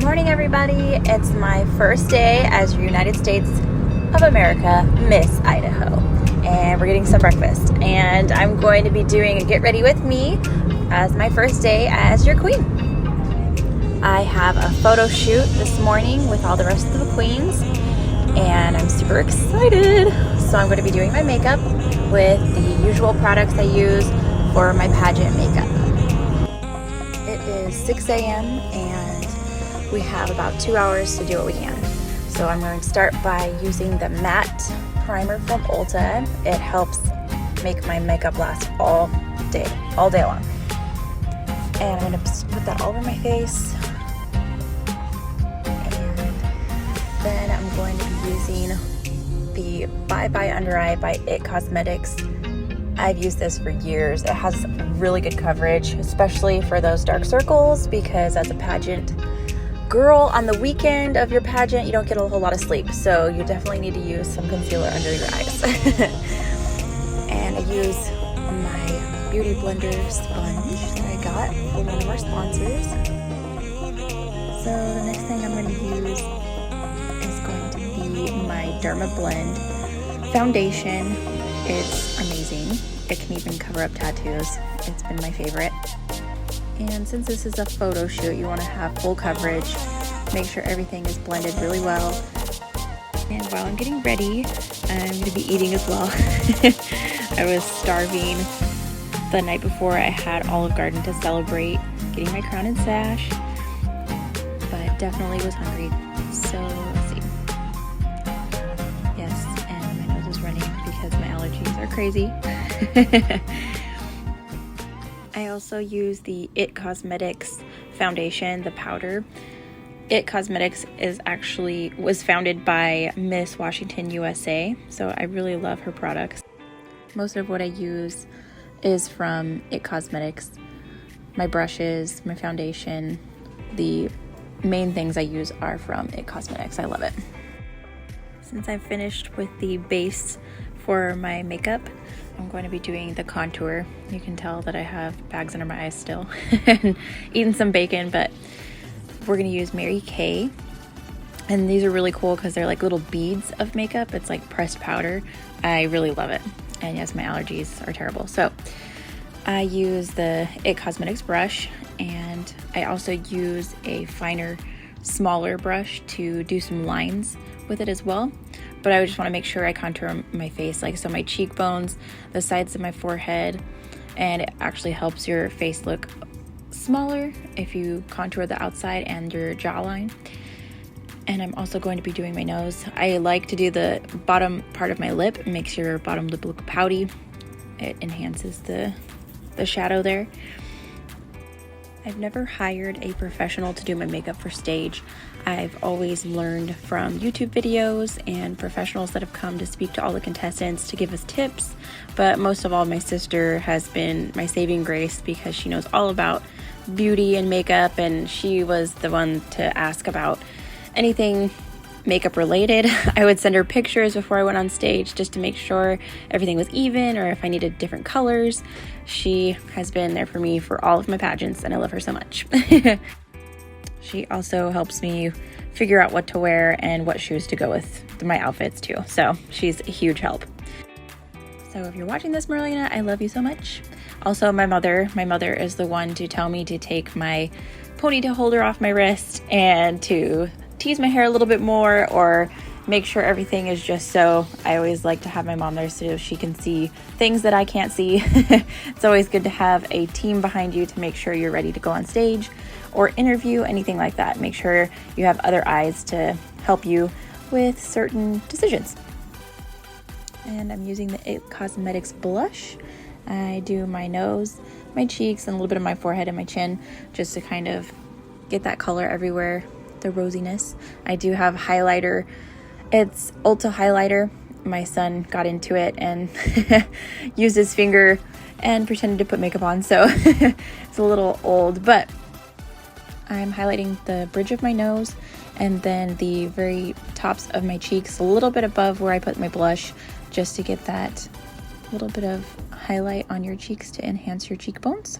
morning, everybody. It's my first day as your United States of America Miss Idaho, and we're getting some breakfast, and I'm going to be doing a get ready with me as my first day as your queen. I have a photo shoot this morning with all the rest of the queens, and I'm super excited. So I'm going to be doing my makeup with the usual products I use for my pageant makeup. It is 6 a.m. and we have about 2 hours to do what we can. So I'm going to start by using the matte primer from Ulta. It helps make my makeup last all day long. And I'm going to put that all over my face. And then I'm going to be using the Bye Bye Under Eye by IT Cosmetics. I've used this for years. It has really good coverage, especially for those dark circles, because as a pageant girl, on the weekend of your pageant, you don't get a whole lot of sleep, so you definitely need to use some concealer under your eyes. And I use my Beauty Blender sponge that I got from one of our sponsors. So the next thing I'm going to use is going to be my Derma Blend foundation. It's amazing. It can even cover up tattoos. It's been my favorite. And since this is a photo shoot, you want to have full coverage. Make sure everything is blended really well. And while I'm getting ready, I'm going to be eating as well. I was starving the night before. I had Olive Garden to celebrate getting my crown and sash, but definitely was hungry. So let's see. Yes, and my nose is running because my allergies are crazy. I also use the IT Cosmetics foundation, the powder. IT Cosmetics was founded by Miss Washington, USA, so I really love her products. Most of what I use is from IT Cosmetics. My brushes, my foundation, the main things I use are from IT Cosmetics. I love it. Since I've finished with the base for my makeup, I'm going to be doing the contour. You can tell that I have bags under my eyes still and eating some bacon, but we're going to use Mary Kay. And these are really cool because they're like little beads of makeup. It's like pressed powder. I really love it. And yes, my allergies are terrible. So I use the IT Cosmetics brush, and I also use a finer, smaller brush to do some lines with it as well. But I just want to make sure I contour my face, like so my cheekbones, the sides of my forehead, and it actually helps your face look smaller if you contour the outside and your jawline. And I'm also going to be doing my nose. I like to do the bottom part of my lip. It makes your bottom lip look pouty. It enhances the shadow there. I've never hired a professional to do my makeup for stage. I've always learned from YouTube videos and professionals that have come to speak to all the contestants to give us tips. But most of all, my sister has been my saving grace because she knows all about beauty and makeup, and she was the one to ask about anything makeup related. I would send her pictures before I went on stage just to make sure everything was even, or if I needed different colors. She has been there for me for all of my pageants, and I love her so much. She also helps me figure out what to wear and what shoes to go with my outfits too. So she's a huge help. So if you're watching this, Marlena, I love you so much. Also, my mother is the one to tell me to take my ponytail holder off my wrist and to tease my hair a little bit more, or make sure everything is just so. I always like to have my mom there so she can see things that I can't see. It's always good to have a team behind you to make sure you're ready to go on stage or interview, anything like that. Make sure you have other eyes to help you with certain decisions. And I'm using the IT Cosmetics blush. I do my nose, my cheeks, and a little bit of my forehead and my chin, just to kind of get that color everywhere, the rosiness. I do have highlighter. It's Ulta highlighter. My son got into it and used his finger and pretended to put makeup on, so it's a little old, but I'm highlighting the bridge of my nose and then the very tops of my cheeks, a little bit above where I put my blush, just to get that little bit of highlight on your cheeks to enhance your cheekbones.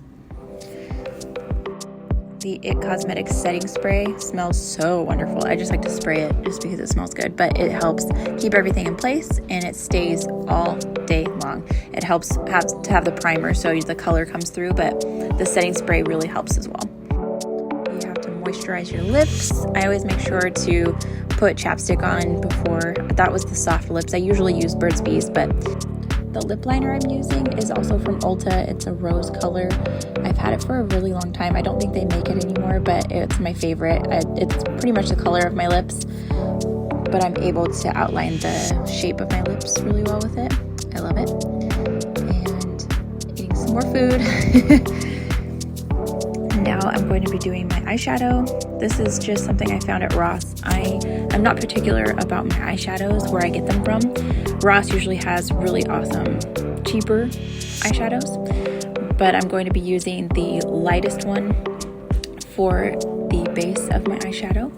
The It Cosmetics setting spray smells so wonderful. I just like to spray it just because it smells good, but it helps keep everything in place and it stays all day long. It helps to have the primer so the color comes through, but the setting spray really helps as well. You have to moisturize your lips. I always make sure to put chapstick on before. That was the soft lips. I usually use Burt's Bees, but the lip liner I'm using is also from Ulta. It's a rose color. I've had it for a really long time. I don't think they make it anymore, but it's my favorite. It's pretty much the color of my lips, but I'm able to outline the shape of my lips really well with it. I love it. And eating some more food. Now I'm going to be doing my eyeshadow. This is just something I found at Ross. I'm not particular about my eyeshadows, where I get them from. Ross usually has really awesome, cheaper eyeshadows, but I'm going to be using the lightest one for the base of my eyeshadow.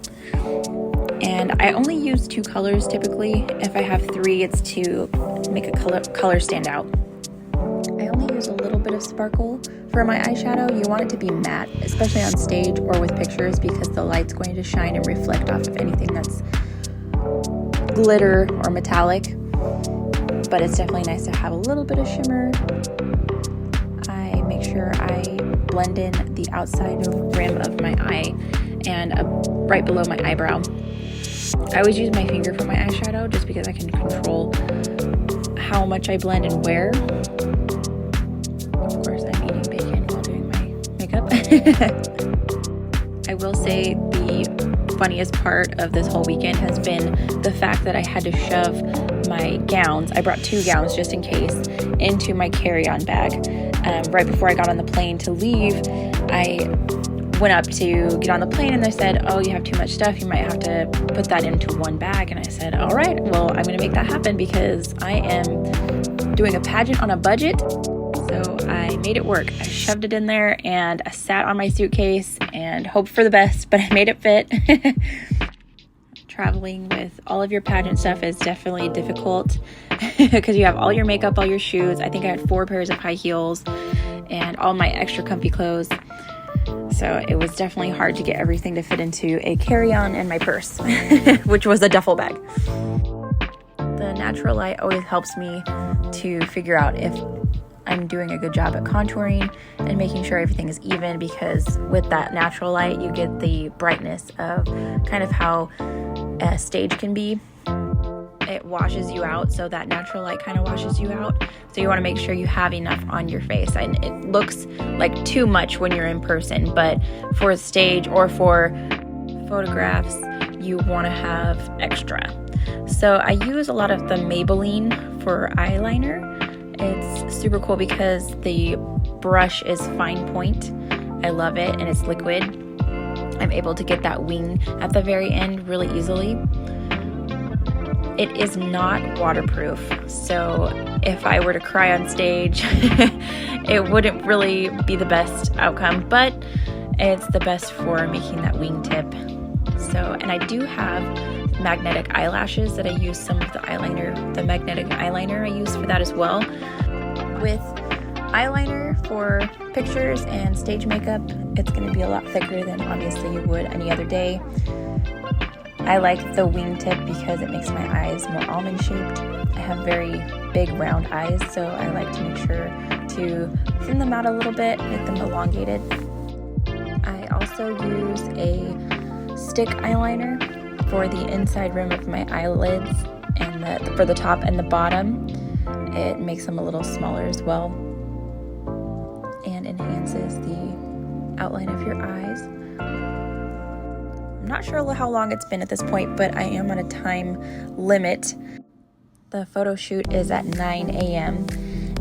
And I only use 2 colors typically. If I have 3, it's to make a color stand out. I only use a little bit of sparkle for my eyeshadow. You want it to be matte, especially on stage or with pictures, because the light's going to shine and reflect off of anything that's glitter or metallic. But it's definitely nice to have a little bit of shimmer. I make sure I blend in the outside rim of my eye and right below my eyebrow. I always use my finger for my eyeshadow just because I can control how much I blend and where. Of course, I'm eating bacon while doing my makeup. I will say the funniest part of this whole weekend has been the fact that I had to shove my gowns, I brought 2 gowns just in case, into my carry-on bag. Right before I got on the plane to leave, I went up to get on the plane and they said, oh, you have too much stuff, you might have to put that into one bag. And I said, all right, well, I'm going to make that happen because I am doing a pageant on a budget. So I made it work. I shoved it in there and I sat on my suitcase and hoped for the best, but I made it fit. Traveling with all of your pageant stuff is definitely difficult because you have all your makeup, all your shoes. I think I had 4 pairs of high heels and all my extra comfy clothes. So it was definitely hard to get everything to fit into a carry-on and my purse, which was a duffel bag. The natural light always helps me to figure out if I'm doing a good job at contouring and making sure everything is even, because with that natural light, you get the brightness of kind of how a stage can be. It washes you out, so that natural light kind of washes you out. So you want to make sure you have enough on your face. And it looks like too much when you're in person, but for a stage or for photographs, you want to have extra. So I use a lot of the Maybelline for eyeliner. It's super cool because the brush is fine point. I love it, and it's liquid. I'm able to get that wing at the very end really easily. It is not waterproof, so if I were to cry on stage, it wouldn't really be the best outcome, but it's the best for making that wingtip. So, and I do have magnetic eyelashes that I use some of the eyeliner, the magnetic eyeliner I use for that as well. With eyeliner for pictures and stage makeup, it's going to be a lot thicker than obviously you would any other day. I like the wingtip because it makes my eyes more almond shaped. I have very big round eyes, so I like to make sure to thin them out a little bit, make them elongated. I also use a stick eyeliner for the inside rim of my eyelids and for the top and the bottom. It makes them a little smaller as well and enhances the outline of your eyes. I'm not sure how long it's been at this point, but I am on a time limit. The photo shoot is at 9 a.m.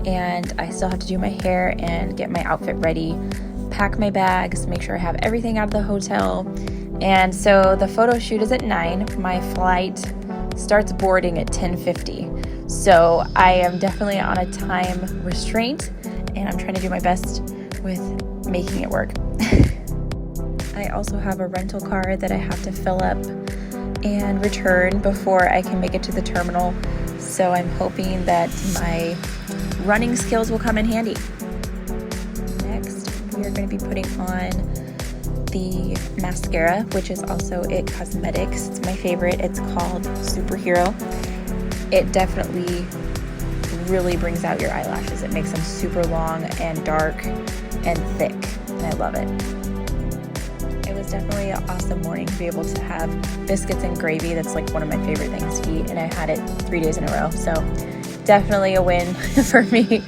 and I still have to do my hair and get my outfit ready, pack my bags, make sure I have everything out of the hotel. And so the photo shoot is at 9. My flight starts boarding at 10:50. So I am definitely on a time restraint and I'm trying to do my best with making it work. I also have a rental car that I have to fill up and return before I can make it to the terminal. So I'm hoping that my running skills will come in handy. Next, we are going to be putting on the mascara, which is also IT Cosmetics. It's my favorite. It's called Superhero. It definitely really brings out your eyelashes. It makes them super long and dark and thick, and I love it. It was definitely an awesome morning to be able to have biscuits and gravy. That's like one of my favorite things to eat, and I had it 3 days in a row, so definitely a win for me.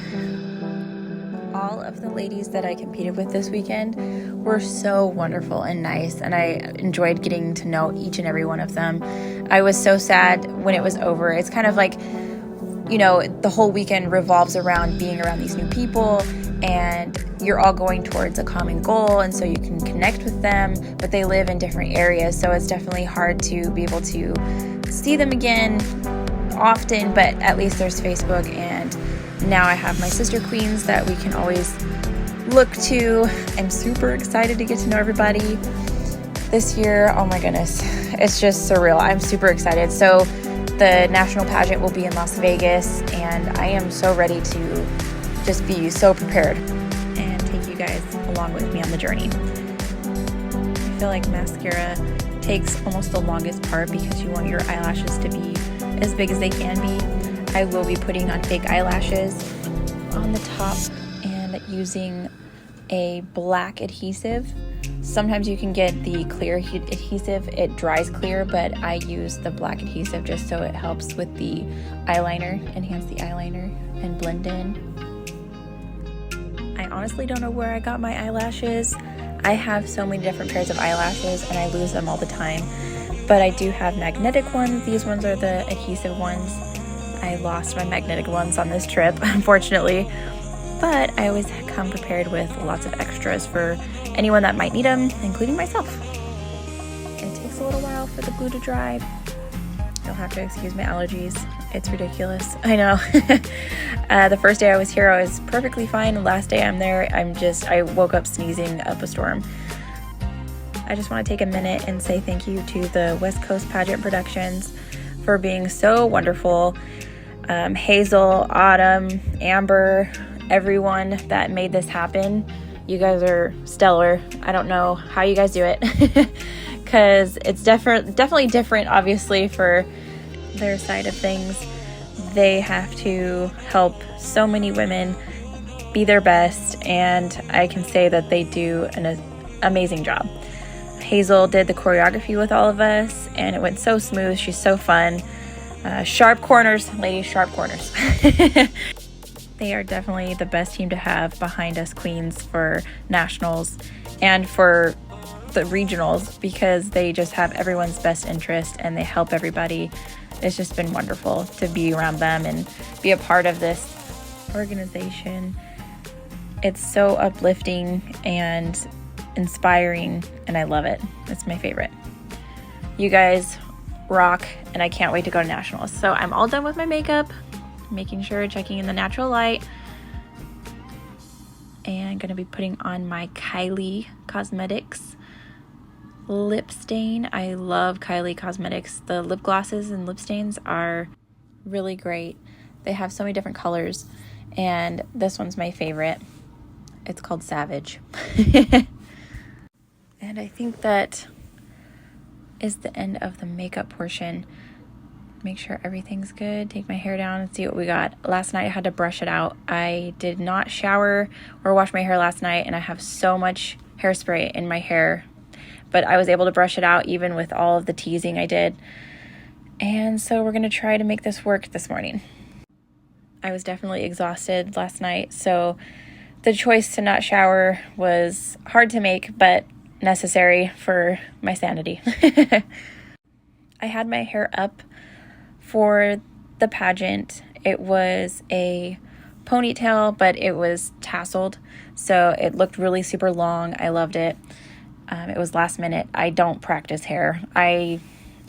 All of the ladies that I competed with this weekend were so wonderful and nice, and I enjoyed getting to know each and every one of them. I was so sad when it was over. It's kind of like, you know, the whole weekend revolves around being around these new people, and you're all going towards a common goal, and so you can connect with them, but they live in different areas, so it's definitely hard to be able to see them again often, but at least there's Facebook, and now I have my sister queens that we can always look to. I'm super excited to get to know everybody this year. Oh my goodness, it's just surreal. I'm super excited. So the national pageant will be in Las Vegas, and I am so ready to just be so prepared and take you guys along with me on the journey. I feel like mascara takes almost the longest part because you want your eyelashes to be as big as they can be. I will be putting on fake eyelashes on the top and using a black adhesive. Sometimes you can get the clear adhesive. It dries clear, but I use the black adhesive just so it helps with the eyeliner, enhance the eyeliner and blend in. I honestly don't know where I got my eyelashes. I have so many different pairs of eyelashes and I lose them all the time, but I do have magnetic ones. These ones are the adhesive ones. I lost my magnetic ones on this trip, unfortunately, but I always come prepared with lots of extras for anyone that might need them, including myself. It takes a little while for the glue to dry. You'll have to excuse my allergies. It's ridiculous. I know. The first day I was here, I was perfectly fine. The last day I'm there, I woke up sneezing up a storm. I just want to take a minute and say thank you to the West Coast Pageant Productions for being so wonderful. Hazel, Autumn, Amber, everyone that made this happen. You guys are stellar. I don't know how you guys do it because it's definitely different, obviously, for their side of things. They have to help so many women be their best, and I can say that they do an amazing job. Hazel did the choreography with all of us, and it went so smooth. She's so fun. Sharp corners, ladies, sharp corners. They are definitely the best team to have behind us queens for nationals and for the regionals, because they just have everyone's best interest and they help everybody. It's just been wonderful to be around them and be a part of this organization. It's so uplifting and inspiring, and I love it. It's my favorite. You guys rock, and I can't wait to go to nationals. So I'm all done with my makeup, making sure, checking in the natural light, and gonna be putting on my Kylie Cosmetics lip stain. I love Kylie Cosmetics. The lip glosses and lip stains are really great. They have so many different colors, and this one's my favorite. It's called Savage. And I think that is the end of the makeup portion. Make sure everything's good. Take my hair down and see what we got. Last night I had to brush it out. I did not shower or wash my hair last night, and I have so much hairspray in my hair, but I was able to brush it out even with all of the teasing I did. And so we're gonna try to make this work this morning. I was definitely exhausted last night, so the choice to not shower was hard to make, but necessary for my sanity. I had my hair up for the pageant. It was a ponytail, but it was tasseled, so it looked really super long. I loved it. It was last minute. I don't practice hair. I'm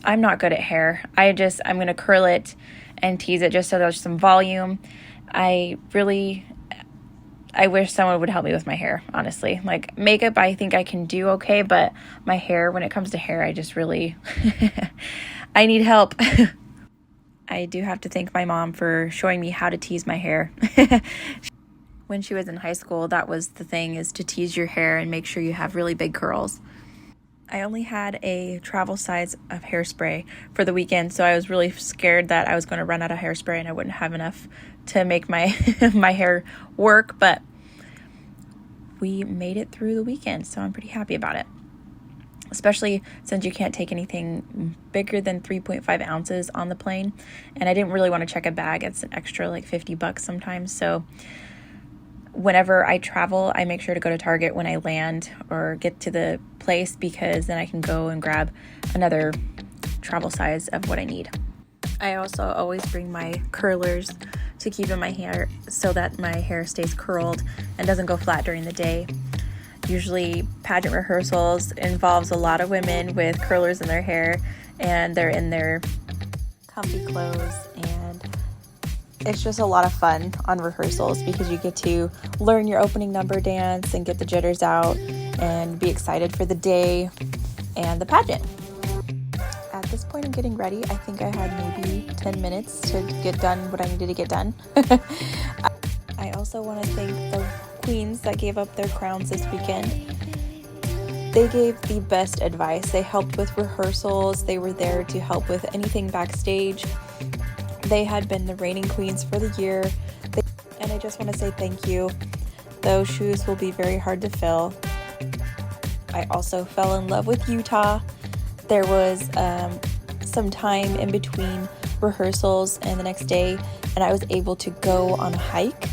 not good at hair. I'm gonna curl it and tease it just so there's some volume. I wish someone would help me with my hair, honestly. Like, makeup, I think I can do okay, but my hair, when it comes to hair, I just really, I need help. I do have to thank my mom for showing me how to tease my hair. When she was in high school, that was the thing, is to tease your hair and make sure you have really big curls. I only had a travel size of hairspray for the weekend, so I was really scared that I was going to run out of hairspray and I wouldn't have enough to make my my hair work, but we made it through the weekend, so I'm pretty happy about it. Especially since you can't take anything bigger than 3.5 ounces on the plane, and I didn't really want to check a bag. It's an extra like $50 sometimes, so whenever I travel, I make sure to go to Target when I land or get to the place, because then I can go and grab another travel size of what I need. I also always bring my curlers to keep in my hair so that my hair stays curled and doesn't go flat during the day. Usually pageant rehearsals involves a lot of women with curlers in their hair, and they're in their comfy clothes, and it's just a lot of fun on rehearsals because you get to learn your opening number dance and get the jitters out and be excited for the day and the pageant. At this point, I'm getting ready. I think I had maybe 10 minutes to get done what I needed to get done. I also want to thank the queens that gave up their crowns this weekend. They gave the best advice. They helped with rehearsals. They were there to help with anything backstage. They had been the reigning queens for the year, and I just want to say thank you. Those shoes will be very hard to fill. I also fell in love with Utah. There was some time in between rehearsals and the next day, and I was able to go on a hike.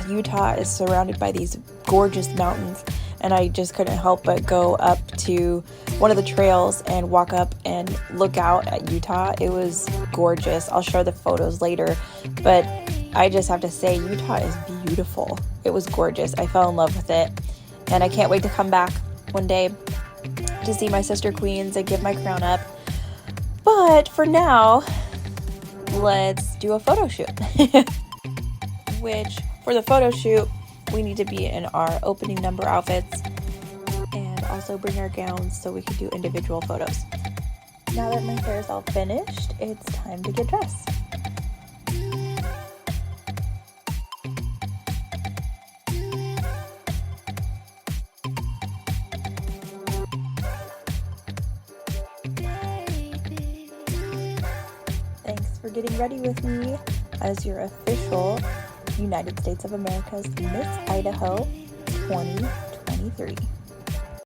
Utah is surrounded by these gorgeous mountains, and I just couldn't help but go up to one of the trails and walk up and look out at Utah. It was gorgeous. I'll share the photos later, but I just have to say Utah is beautiful. It was gorgeous. I fell in love with it, and I can't wait to come back one day to see my sister queens and give my crown up. But for now, let's do a photo shoot. Which, for the photo shoot, we need to be in our opening number outfits and also bring our gowns so we can do individual photos. Now that my hair is all finished, it's time to get dressed. Thanks for getting ready with me as your official United States of America's Miss Idaho 2023.